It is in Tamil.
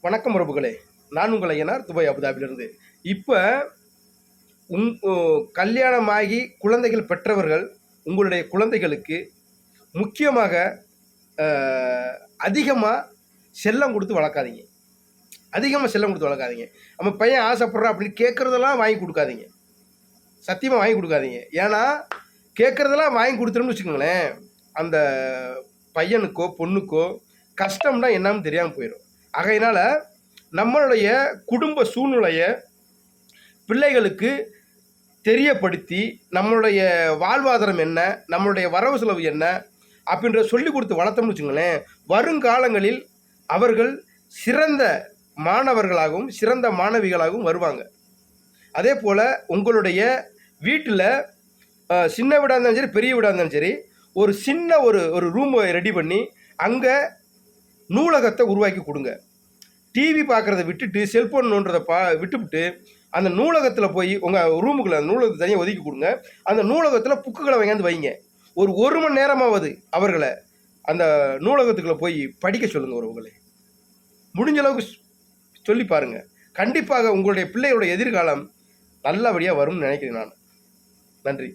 வணக்கம் உறவுகளே. நான் உங்கள் ஐயனார் துபாய் அபுதாபிலிருந்து. இப்போ கல்யாணமாகி குழந்தைகள் பெற்றவர்கள் உங்களுடைய குழந்தைகளுக்கு முக்கியமாக அதிகமாக செல்லம் கொடுத்து வளர்க்காதீங்க. அதிகமாக செல்லம் கொடுத்து வளர்க்காதீங்க. நம்ம பையன் ஆசைப்படுறா அப்படின்னு கேட்குறதெல்லாம் வாங்கி கொடுக்காதீங்க. சத்தியமாக வாங்கி கொடுக்காதீங்க. ஏன்னா கேட்குறதெல்லாம் வாங்கி கொடுத்துருன்னு வச்சுக்கோங்களேன், அந்த பையனுக்கோ பொண்ணுக்கோ கஷ்டம்னா என்னன்னு தெரியாமல் போயிடும். ஆகையினால் நம்மளுடைய குடும்ப சூழ்நிலையை பிள்ளைகளுக்கு தெரியப்படுத்தி நம்மளுடைய வாழ்வாதாரம் என்ன, நம்மளுடைய வரவு செலவு என்ன அப்படின்ற சொல்லி கொடுத்து வளர்த்தோம்னு வச்சுங்களேன், வருங்காலங்களில் அவர்கள் சிறந்த மாணவர்களாகவும் சிறந்த மாணவிகளாகவும் வருவாங்க. அதே போல் உங்களுடைய வீட்டில் சின்ன வீடாக இருந்தாலும் சரி பெரிய வீடாக இருந்தாலும் சரி ஒரு சின்ன ஒரு ரூமை ரெடி பண்ணி அங்கே நூலகத்தை உருவாக்கி கொடுங்க. டிவி பார்க்குறத விட்டுட்டு செல்ஃபோன் நோன்றதை விட்டுவிட்டு அந்த நூலகத்தில் போய் உங்கள் ரூமுக்குள்ள அந்த நூலகத்தை தனியாக ஒதுக்கி கொடுங்க. அந்த நூலகத்தில் புக்குகளை வாங்கியாந்து வைங்க. ஒரு மணி நேரமாவது அவர்களை அந்த நூலகத்துக்குள்ளே போய் படிக்க சொல்லுங்கள் உறவுகளை. முடிஞ்ச அளவுக்கு சொல்லி பாருங்கள். கண்டிப்பாக உங்களுடைய பிள்ளையோட எதிர்காலம் நல்லபடியாக வரும்னு நினைக்கிறேன் நான். நன்றி.